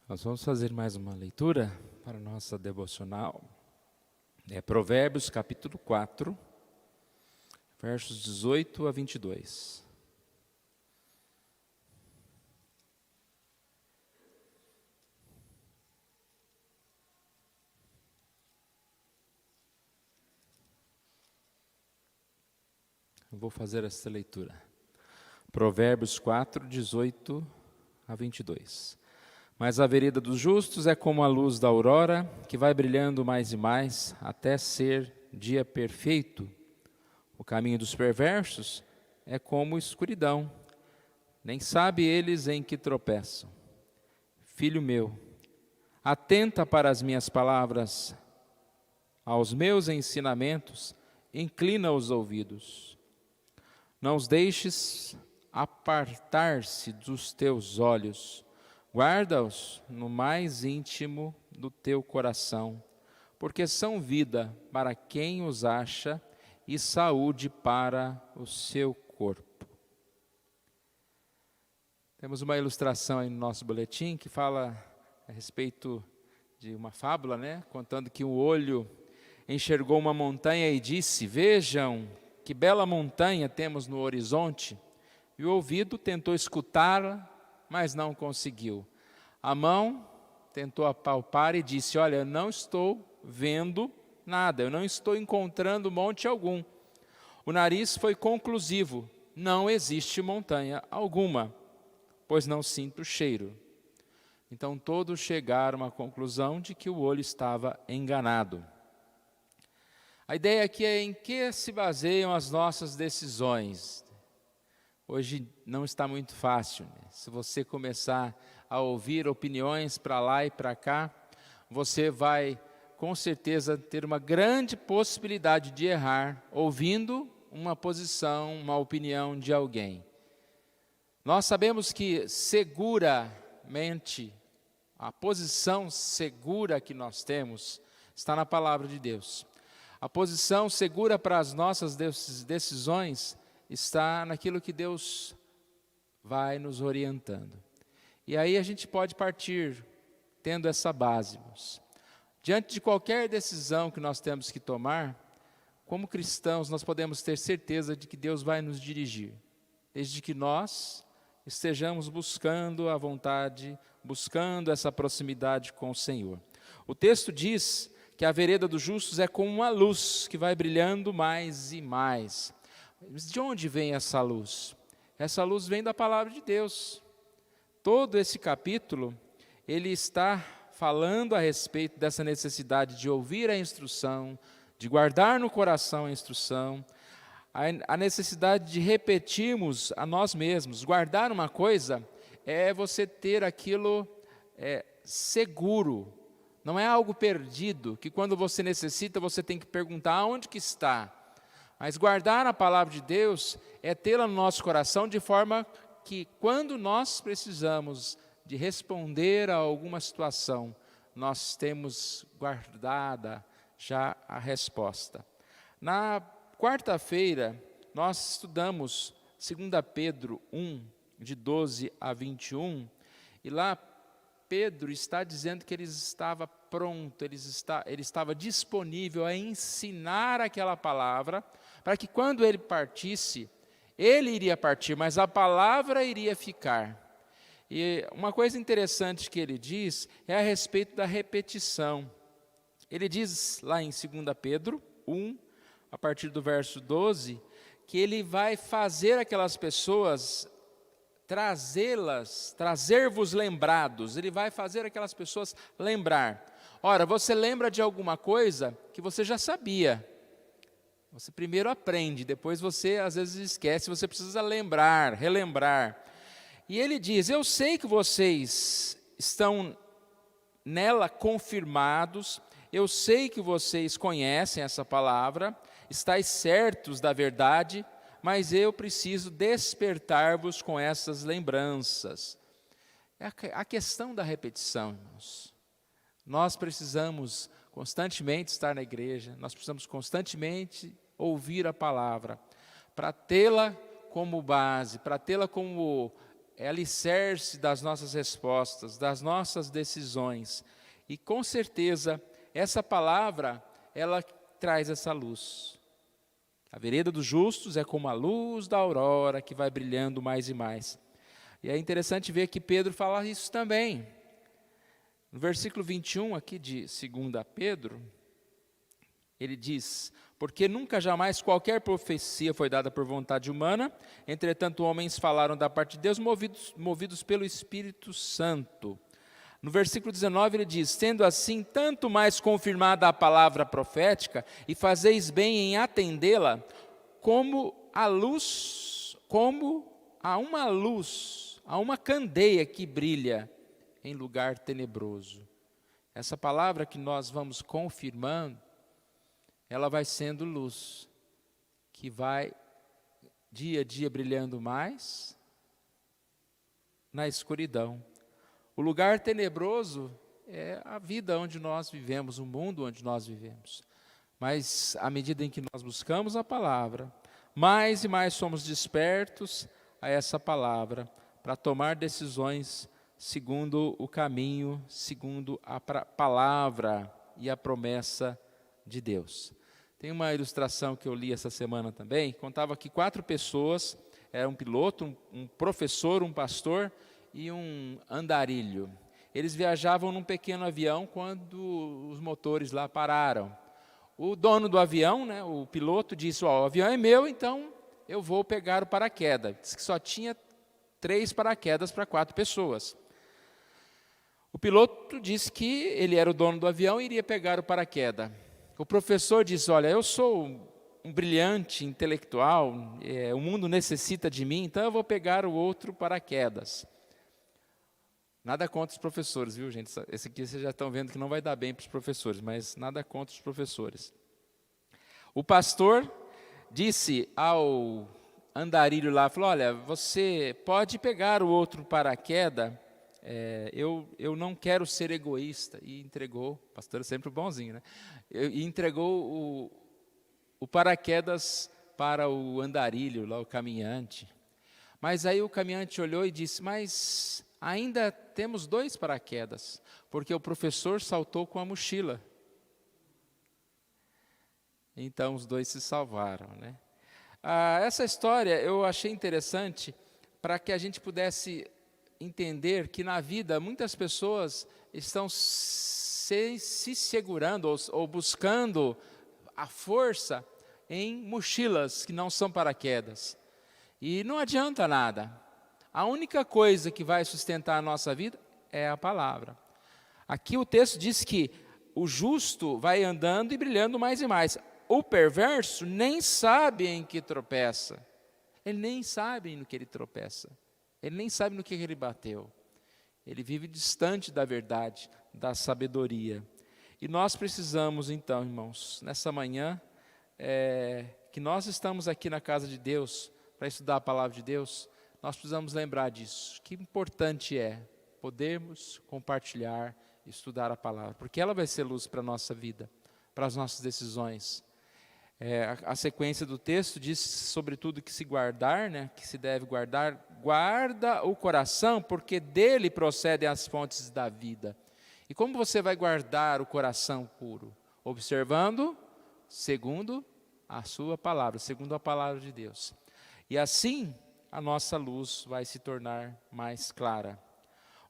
Nós vamos fazer mais uma leitura para a nossa devocional. É Provérbios capítulo 4, versos 18 a 22. Eu vou fazer essa leitura. Provérbios 4, 18 a 22. Mas a vereda dos justos é como a luz da aurora, que vai brilhando mais e mais, até ser dia perfeito. O caminho dos perversos é como escuridão, nem sabe eles em que tropeçam. Filho meu, atenta para as minhas palavras, aos meus ensinamentos, inclina os ouvidos. Não os deixes apartar-se dos teus olhos, guarda-os no mais íntimo do teu coração, porque são vida para quem os acha e saúde para o seu corpo. Temos uma ilustração aí no nosso boletim que fala a respeito de uma fábula, contando que um olho enxergou uma montanha e disse: vejam que bela montanha temos no horizonte. E o ouvido tentou escutá-la, mas não conseguiu. A mão tentou apalpar e disse: olha, eu não estou vendo nada, eu não estou encontrando monte algum. O nariz foi conclusivo: não existe montanha alguma, pois não sinto cheiro. Então todos chegaram à conclusão de que o olho estava enganado. A ideia aqui é em que se baseiam as nossas decisões. Hoje não está muito fácil, Se você começar a ouvir opiniões para lá e para cá, você vai com certeza ter uma grande possibilidade de errar ouvindo uma posição, uma opinião de alguém. Nós sabemos que seguramente a posição segura que nós temos está na palavra de Deus. A posição segura para as nossas decisões está naquilo que Deus vai nos orientando. E aí a gente pode partir tendo essa base, irmãos. Diante de qualquer decisão que nós temos que tomar, como cristãos, nós podemos ter certeza de que Deus vai nos dirigir, desde que nós estejamos buscando a vontade, buscando essa proximidade com o Senhor. O texto diz que a vereda dos justos é como uma luz que vai brilhando mais e mais. Mas de onde vem essa luz? Essa luz vem da palavra de Deus. Todo esse capítulo, ele está falando a respeito dessa necessidade de ouvir a instrução, de guardar no coração a instrução, a necessidade de repetirmos a nós mesmos. Guardar uma coisa é você ter aquilo seguro, não é algo perdido, que quando você necessita você tem que perguntar onde que está. Mas guardar a palavra de Deus é tê-la no nosso coração de forma que quando nós precisamos de responder a alguma situação, nós temos guardada já a resposta. Na quarta-feira, nós estudamos 2 Pedro 1, de 12 a 21, e lá Pedro está dizendo que ele estava pronto, ele estava disponível a ensinar aquela palavra, para que quando ele partisse, ele iria partir, mas a palavra iria ficar. E uma coisa interessante que ele diz é a respeito da repetição. Ele diz lá em 2 Pedro 1, a partir do verso 12, que ele vai fazer aquelas pessoas trazer-vos lembrados, ele vai fazer aquelas pessoas lembrar. Ora, você lembra de alguma coisa que você já sabia. Você primeiro aprende, depois você às vezes esquece, você precisa lembrar, relembrar. E ele diz: eu sei que vocês estão nela confirmados, eu sei que vocês conhecem essa palavra, estáis certos da verdade, mas eu preciso despertar-vos com essas lembranças. É a questão da repetição, irmãos. Nós precisamos constantemente estar na igreja, nós precisamos constantemente ouvir a palavra, para tê-la como base, para tê-la como é alicerce das nossas respostas, das nossas decisões. E com certeza, essa palavra, ela traz essa luz. A vereda dos justos é como a luz da aurora que vai brilhando mais e mais. E é interessante ver que Pedro fala isso também. No versículo 21 aqui de 2 Pedro, ele diz: porque nunca jamais qualquer profecia foi dada por vontade humana, entretanto homens falaram da parte de Deus movidos pelo Espírito Santo. No versículo 19 ele diz: sendo assim, tanto mais confirmada a palavra profética, e fazeis bem em atendê-la, como a uma luz, a uma candeia que brilha em lugar tenebroso. Essa palavra que nós vamos confirmando, ela vai sendo luz, que vai dia a dia brilhando mais na escuridão. O lugar tenebroso é a vida onde nós vivemos, o mundo onde nós vivemos. Mas à medida em que nós buscamos a palavra, mais e mais somos despertos a essa palavra, para tomar decisões segundo o caminho, segundo a palavra e a promessa de Deus. Tem uma ilustração que eu li essa semana também, contava que 4 pessoas, era um piloto, um professor, um pastor e um andarilho. Eles viajavam num pequeno avião quando os motores lá pararam. O dono do avião, né, o piloto, disse: o avião é meu, então eu vou pegar o paraquedas. Disse que só tinha 3 paraquedas para 4 pessoas. O piloto disse que ele era o dono do avião e iria pegar o paraquedas. O professor disse: olha, eu sou um brilhante intelectual, o mundo necessita de mim, então eu vou pegar o outro paraquedas. Nada contra os professores, viu, gente? Esse aqui vocês já estão vendo que não vai dar bem para os professores, mas nada contra os professores. O pastor disse ao andarilho lá, falou: olha, você pode pegar o outro paraquedas, eu não quero ser egoísta. E entregou, o pastor é sempre bonzinho, né? E entregou o paraquedas para o andarilho, lá o caminhante. Mas aí o caminhante olhou e disse: mas ainda temos 2 paraquedas, porque o professor saltou com a mochila. Então os 2 se salvaram, né? Essa história eu achei interessante para que a gente pudesse entender que na vida muitas pessoas estão se segurando ou buscando a força em mochilas que não são paraquedas. E não adianta nada. A única coisa que vai sustentar a nossa vida é a palavra. Aqui o texto diz que o justo vai andando e brilhando mais e mais. O perverso nem sabe em que tropeça. Ele nem sabe no que ele tropeça. Ele nem sabe no que ele bateu. Ele vive distante da verdade, da sabedoria. E nós precisamos então, irmãos, nessa manhã, que nós estamos aqui na casa de Deus, para estudar a palavra de Deus, nós precisamos lembrar disso. Que importante é podermos compartilhar, estudar a palavra, porque ela vai ser luz para a nossa vida, para as nossas decisões. A sequência do texto diz sobre tudo que se guardar, né, que se deve guardar, guarda o coração, porque dele procedem as fontes da vida. E como você vai guardar o coração puro? Observando segundo a sua palavra, segundo a palavra de Deus. E assim a nossa luz vai se tornar mais clara.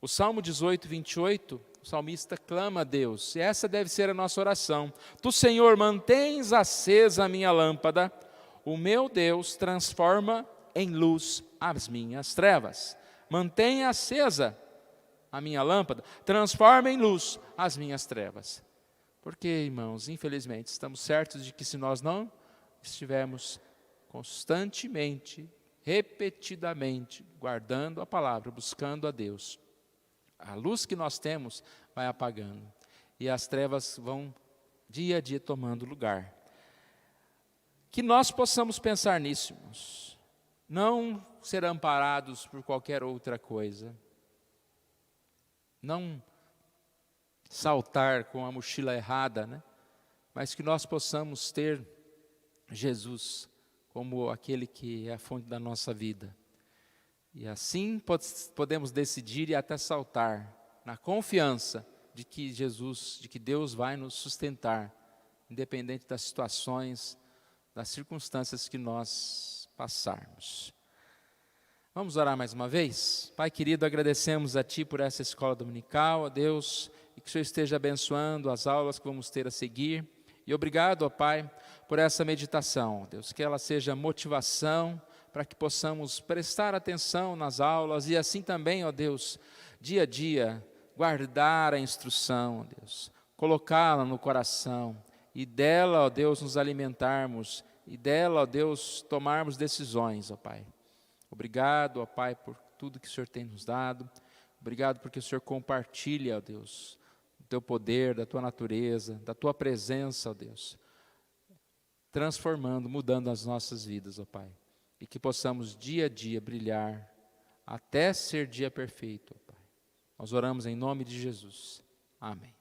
O Salmo 18, 28, o salmista clama a Deus, e essa deve ser a nossa oração. Tu, Senhor, mantens acesa a minha lâmpada, o meu Deus transforma em luz as minhas trevas. Mantenha acesa a minha lâmpada, transforma em luz as minhas trevas. Porque, irmãos, infelizmente, estamos certos de que se nós não estivermos constantemente, repetidamente, guardando a palavra, buscando a Deus, a luz que nós temos vai apagando e as trevas vão dia a dia tomando lugar. Que nós possamos pensar nisso, irmãos. Não ser amparados por qualquer outra coisa. Não saltar com a mochila errada, né? Mas que nós possamos ter Jesus como aquele que é a fonte da nossa vida. E assim podemos decidir e até saltar, na confiança de que Deus vai nos sustentar, independente das situações, das circunstâncias que nós passarmos. Vamos orar mais uma vez? Pai querido, agradecemos a Ti por essa escola dominical, ó Deus, e que o Senhor esteja abençoando as aulas que vamos ter a seguir. E obrigado, ó Pai, por essa meditação, ó Deus, que ela seja motivação para que possamos prestar atenção nas aulas e assim também, ó Deus, dia a dia, guardar a instrução, ó Deus, colocá-la no coração e dela, ó Deus, nos alimentarmos e dela, ó Deus, tomarmos decisões, ó Pai. Obrigado, ó Pai, por tudo que o Senhor tem nos dado. Obrigado porque o Senhor compartilha, ó Deus, do Teu poder, da Tua natureza, da Tua presença, ó Deus, transformando, mudando as nossas vidas, ó Pai. E que possamos dia a dia brilhar até ser dia perfeito, ó Pai. Nós oramos em nome de Jesus. Amém.